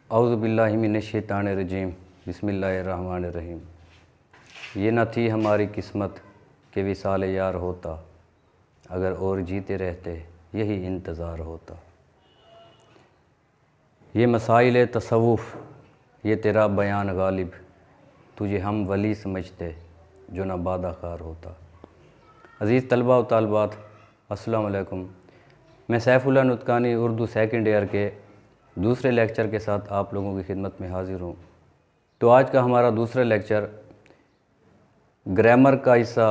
اعوذ باللہ من الشیطان الرجیم بسم اللہ الرحمن الرحیم۔ یہ نہ تھی ہماری قسمت کہ وصال یار ہوتا، اگر اور جیتے رہتے یہی انتظار ہوتا۔ یہ مسائل تصوف، یہ تیرا بیان غالب، تجھے ہم ولی سمجھتے جو نہ بادہ کار ہوتا۔ عزیز طلبہ و طالبات، السلام علیکم۔ میں سیف اللہ نطقانی اردو سیکنڈ ایئر کے دوسرے لیکچر کے ساتھ آپ لوگوں کی خدمت میں حاضر ہوں۔ تو آج کا ہمارا دوسرا لیکچر گرامر کا حصہ،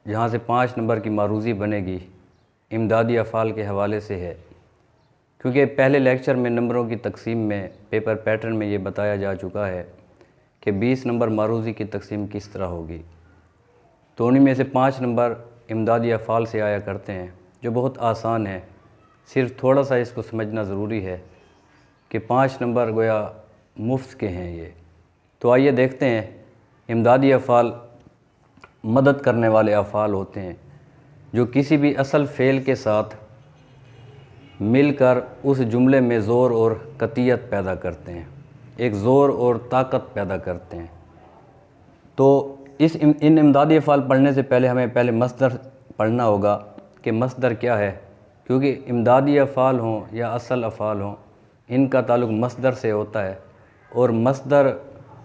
جہاں سے 5 نمبر کی معروضی بنے گی، امدادی افعال کے حوالے سے ہے۔ کیونکہ پہلے لیکچر میں نمبروں کی تقسیم میں پیپر پیٹرن میں یہ بتایا جا چکا ہے کہ 20 نمبر معروضی کی تقسیم کس طرح ہوگی، تو انہی میں سے 5 نمبر امدادی افعال سے آیا کرتے ہیں، جو بہت آسان ہے۔ صرف تھوڑا سا اس کو سمجھنا ضروری ہے کہ 5 نمبر گویا مفت کے ہیں یہ۔ تو آئیے دیکھتے ہیں۔ امدادی افعال مدد کرنے والے افعال ہوتے ہیں جو کسی بھی اصل فعل کے ساتھ مل کر اس جملے میں زور اور قطعیت پیدا کرتے ہیں، ایک زور اور طاقت پیدا کرتے ہیں۔ تو ان امدادی افعال پڑھنے سے پہلے ہمیں پہلے مصدر پڑھنا ہوگا کہ مصدر کیا ہے، کیونکہ امدادی افعال ہوں یا اصل افعال ہوں، ان کا تعلق مصدر سے ہوتا ہے، اور مصدر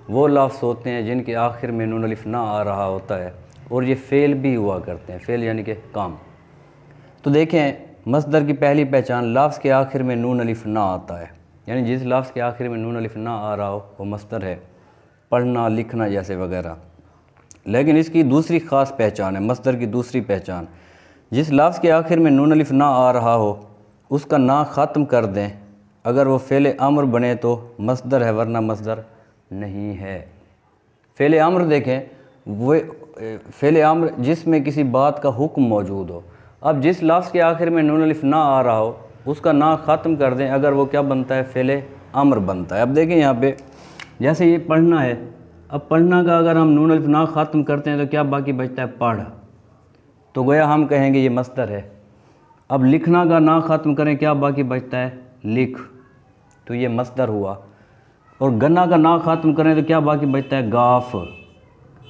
وہ لفظ ہوتے ہیں جن کے آخر میں نون الف نہ آ رہا ہوتا ہے، اور یہ فعل بھی ہوا کرتے ہیں، فعل یعنی کہ کام۔ تو دیکھیں، مصدر کی پہلی پہچان، لفظ کے آخر میں نون الف نہ آتا ہے، یعنی جس لفظ کے آخر میں نون الف نہ آ رہا ہو وہ مصدر ہے، پڑھنا لکھنا جیسے وغیرہ۔ لیکن اس کی دوسری خاص پہچان ہے، مصدر کی دوسری پہچان، جس لفظ کے آخر میں نون الف نہ آ رہا ہو اس کا نا ختم کر دیں، اگر وہ فعل امر بنے تو مصدر ہے، ورنہ مصدر نہیں ہے۔ فعل امر دیکھیں، وہ فعل امر جس میں کسی بات کا حکم موجود ہو۔ اب جس لفظ کے آخر میں نون الف نہ آ رہا ہو اس کا نا ختم کر دیں، اگر وہ کیا بنتا ہے؟ فعل امر بنتا ہے۔ اب دیکھیں یہاں پہ جیسے یہ پڑھنا ہے، اب پڑھنا کا اگر ہم نون الف نہ ختم کرتے ہیں تو کیا باقی بچتا ہے؟ پڑھ۔ تو گویا ہم کہیں گے یہ مصدر ہے۔ اب لکھنا کا نا ختم کریں، کیا باقی بچتا ہے؟ لکھ، تو یہ مصدر ہوا۔ اور گنا کا نا ختم کریں تو کیا باقی بچتا ہے؟ گاف۔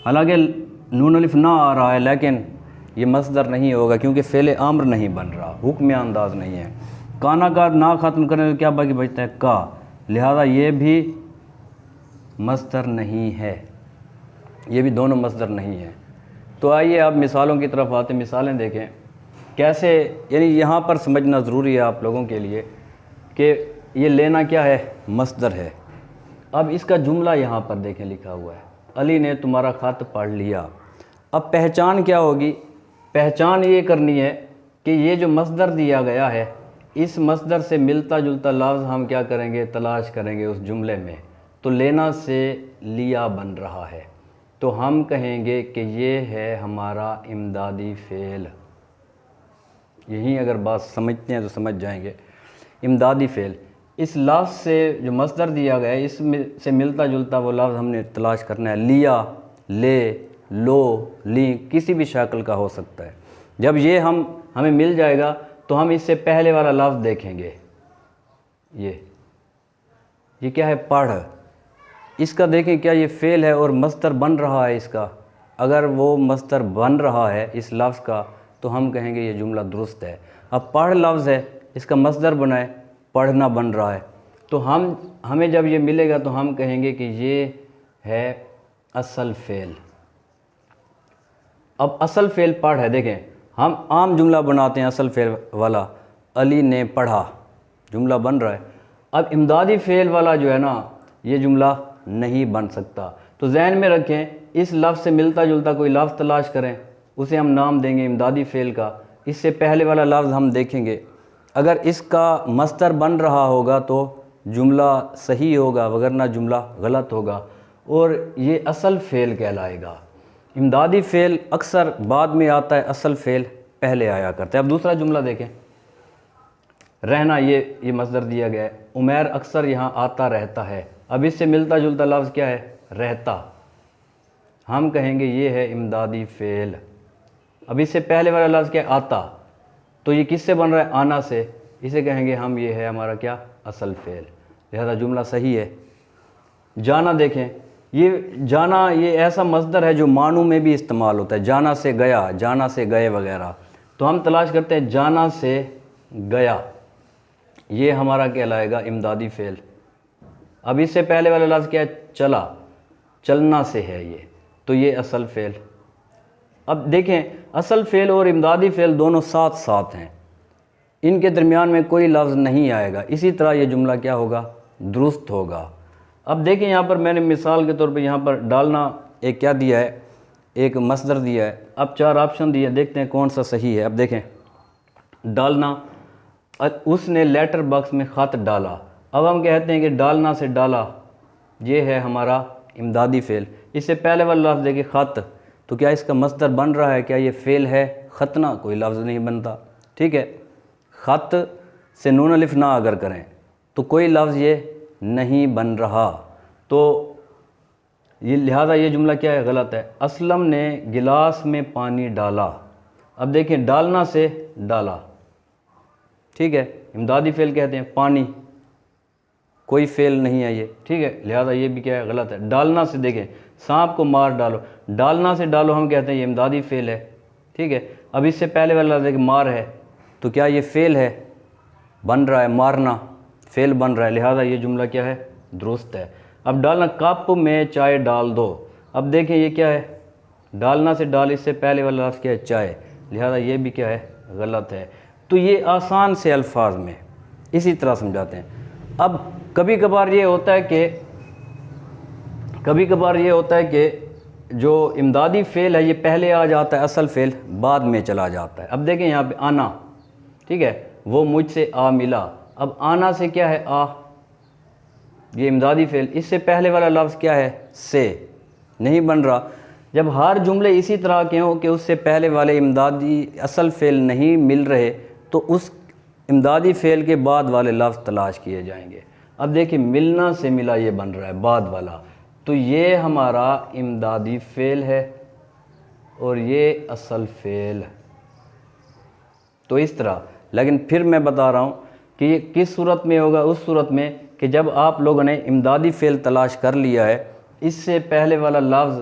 حالانکہ نون الف نہ آ رہا ہے لیکن یہ مصدر نہیں ہوگا کیونکہ فعل امر نہیں بن رہا، حکم انداز نہیں ہے۔ کانا کا نا ختم کریں تو کیا باقی بچتا ہے؟ کا، لہذا یہ بھی مصدر نہیں ہے، یہ بھی دونوں مصدر نہیں ہے۔ تو آئیے اب مثالوں کی طرف آتے ہیں۔ مثالیں دیکھیں کیسے، یعنی یہاں پر سمجھنا ضروری ہے آپ لوگوں کے لیے کہ یہ لینا کیا ہے؟ مصدر ہے۔ اب اس کا جملہ یہاں پر دیکھیں لکھا ہوا ہے، علی نے تمہارا خط پڑھ لیا۔ اب پہچان کیا ہوگی؟ پہچان یہ کرنی ہے کہ یہ جو مصدر دیا گیا ہے، اس مصدر سے ملتا جلتا لفظ ہم کیا کریں گے؟ تلاش کریں گے اس جملے میں۔ تو لینا سے لیا بن رہا ہے، تو ہم کہیں گے کہ یہ ہے ہمارا امدادی فعل۔ یہیں اگر بات سمجھتے ہیں تو سمجھ جائیں گے۔ امدادی فعل، اس لفظ سے جو مصدر دیا گیا ہے اس میں سے ملتا جلتا وہ لفظ ہم نے تلاش کرنا ہے۔ لیا، لے، لو، لی، کسی بھی شکل کا ہو سکتا ہے۔ جب یہ ہمیں مل جائے گا تو ہم اس سے پہلے والا لفظ دیکھیں گے۔ یہ کیا ہے؟ پڑھ۔ اس کا دیکھیں کیا یہ فعل ہے اور مصدر بن رہا ہے اس کا؟ اگر وہ مصدر بن رہا ہے اس لفظ کا تو ہم کہیں گے یہ جملہ درست ہے۔ اب پڑھ لفظ ہے، اس کا مصدر بنا ہے، پڑھنا بن رہا ہے، تو ہمیں جب یہ ملے گا تو ہم کہیں گے کہ یہ ہے اصل فعل۔ اب اصل فعل پڑھ ہے، دیکھیں ہم عام جملہ بناتے ہیں اصل فعل والا، علی نے پڑھا، جملہ بن رہا ہے۔ اب امدادی فعل والا جو ہے نا، یہ جملہ نہیں بن سکتا۔ تو ذہن میں رکھیں، اس لفظ سے ملتا جلتا کوئی لفظ تلاش کریں، اسے ہم نام دیں گے امدادی فعل کا۔ اس سے پہلے والا لفظ ہم دیکھیں گے، اگر اس کا مصدر بن رہا ہوگا تو جملہ صحیح ہوگا، وگرنہ جملہ غلط ہوگا، اور یہ اصل فعل کہلائے گا۔ امدادی فعل اکثر بعد میں آتا ہے، اصل فعل پہلے آیا کرتا ہے۔ اب دوسرا جملہ دیکھیں، رہنا، یہ مصدر دیا گیا ہے، عمیر اکثر یہاں آتا رہتا ہے۔ اب اس سے ملتا جلتا لفظ کیا ہے؟ رہتا، ہم کہیں گے یہ ہے امدادی فعل۔ اب اس سے پہلے والا لفظ کیا ہے؟ آتا، تو یہ کس سے بن رہا ہے؟ آنا سے، اسے کہیں گے ہم یہ ہے ہمارا کیا؟ اصل فعل۔ لہذا جملہ صحیح ہے۔ جانا دیکھیں، یہ جانا یہ ایسا مصدر ہے جو معنوں میں بھی استعمال ہوتا ہے، جانا سے گیا، جانا سے گئے وغیرہ۔ تو ہم تلاش کرتے ہیں جانا سے گیا، یہ ہمارا کہلائے گا امدادی فعل۔ اب اس سے پہلے والا لفظ کیا ہے؟ چلا، چلنا سے ہے یہ، تو یہ اصل فعل۔ اب دیکھیں اصل فعل اور امدادی فعل دونوں ساتھ ساتھ ہیں، ان کے درمیان میں کوئی لفظ نہیں آئے گا، اسی طرح یہ جملہ کیا ہوگا؟ درست ہوگا۔ اب دیکھیں یہاں پر میں نے مثال کے طور پہ یہاں پر ڈالنا ایک کیا دیا ہے؟ ایک مصدر دیا ہے۔ اب 4 آپشن دیے، دیکھتے ہیں کون سا صحیح ہے۔ اب دیکھیں ڈالنا، اس نے لیٹر باکس میں خط ڈالا۔ اب ہم کہتے ہیں کہ ڈالنا سے ڈالا، یہ ہے ہمارا امدادی فعل۔ اس سے پہلے والا لفظ دیکھیں خط، تو کیا اس کا مصدر بن رہا ہے؟ کیا یہ فعل ہے؟ خطنا کوئی لفظ نہیں بنتا، ٹھیک ہے۔ خط سے نون الف نہ اگر کریں تو کوئی لفظ یہ نہیں بن رہا، تو یہ لہذا یہ جملہ کیا ہے؟ غلط ہے۔ اسلم نے گلاس میں پانی ڈالا۔ اب دیکھیں ڈالنا سے ڈالا، ٹھیک ہے، امدادی فعل کہتے ہیں، پانی کوئی فعل نہیں ہے یہ، ٹھیک ہے، لہذا یہ بھی کیا ہے؟ غلط ہے۔ ڈالنا سے دیکھیں سانپ کو مار ڈالو، ڈالنا سے ڈالو ہم کہتے ہیں یہ امدادی فعل ہے، ٹھیک ہے۔ اب اس سے پہلے والا دیکھیں مار ہے، تو کیا یہ فعل ہے؟ بن رہا ہے، مارنا فعل بن رہا ہے، لہذا یہ جملہ کیا ہے؟ درست ہے۔ اب ڈالنا، کپ میں چائے ڈال دو۔ اب دیکھیں یہ کیا ہے؟ ڈالنا سے ڈال، اس سے پہلے والا لفظ کیا ہے؟ چائے، لہذا یہ بھی کیا ہے؟ غلط ہے۔ تو یہ آسان سے الفاظ میں اسی طرح سمجھاتے ہیں۔ اب کبھی کبھار یہ ہوتا ہے کہ جو امدادی فعل ہے یہ پہلے آ جاتا ہے، اصل فعل بعد میں چلا جاتا ہے۔ اب دیکھیں یہاں پہ آنا، ٹھیک ہے، وہ مجھ سے آ ملا۔ اب آنا سے کیا ہے؟ آ، یہ امدادی فعل، اس سے پہلے والا لفظ کیا ہے؟ سے، نہیں بن رہا۔ جب ہر جملے اسی طرح کے ہوں کہ اس سے پہلے والے امدادی اصل فعل نہیں مل رہے، تو اس امدادی فعل کے بعد والے لفظ تلاش کیے جائیں گے۔ اب دیکھیں ملنا سے ملا، یہ بن رہا ہے بعد والا، تو یہ ہمارا امدادی فعل ہے اور یہ اصل فعل۔ تو اس طرح، لیکن پھر میں بتا رہا ہوں کہ یہ کس صورت میں ہوگا؟ اس صورت میں کہ جب آپ لوگوں نے امدادی فعل تلاش کر لیا ہے، اس سے پہلے والا لفظ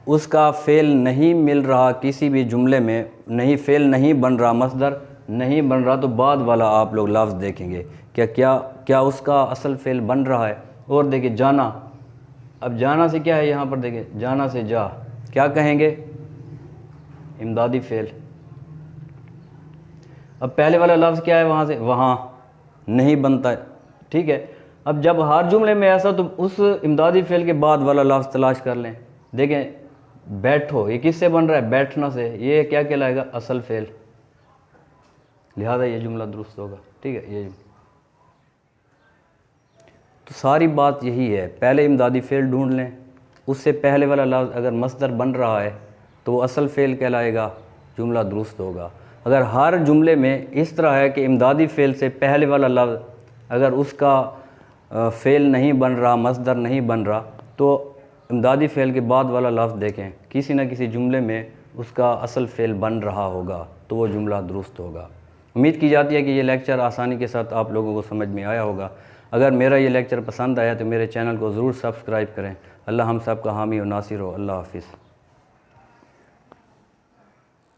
اس کا فعل نہیں مل رہا کسی بھی جملے میں، نہیں فعل نہیں بن رہا، مصدر نہیں بن رہا، تو بعد والا آپ لوگ لفظ دیکھیں گے کیا اس کا اصل فعل بن رہا ہے۔ اور دیکھیں جانا، اب جانا سے کیا ہے؟ یہاں پر دیکھیں جانا سے جا، کیا کہیں گے؟ امدادی فعل۔ اب پہلے والا لفظ کیا ہے؟ وہاں سے وہاں، نہیں بنتا ہے، ٹھیک ہے۔ اب جب ہر جملے میں ایسا، تو اس امدادی فعل کے بعد والا لفظ تلاش کر لیں۔ دیکھیں بیٹھو، یہ کس سے بن رہا ہے؟ بیٹھنا سے، یہ کیا کہلائے گا؟ اصل فعل، لہذا یہ جملہ درست ہوگا، ٹھیک ہے۔ یہ تو ساری بات یہی ہے، پہلے امدادی فعل ڈھونڈ لیں، اس سے پہلے والا لفظ اگر مصدر بن رہا ہے تو وہ اصل فعل کہلائے گا، جملہ درست ہوگا۔ اگر ہر جملے میں اس طرح ہے کہ امدادی فعل سے پہلے والا لفظ اگر اس کا فعل نہیں بن رہا، مصدر نہیں بن رہا، تو امدادی فعل کے بعد والا لفظ دیکھیں کسی نہ کسی جملے میں اس کا اصل فعل بن رہا ہوگا، تو وہ جملہ درست ہوگا۔ امید کی جاتی ہے کہ یہ لیکچر آسانی کے ساتھ آپ لوگوں کو سمجھ میں آیا ہوگا۔ اگر میرا یہ لیکچر پسند آیا تو میرے چینل کو ضرور سبسکرائب کریں۔ اللہ ہم سب کا حامی و ناصر ہو۔ اللہ حافظ۔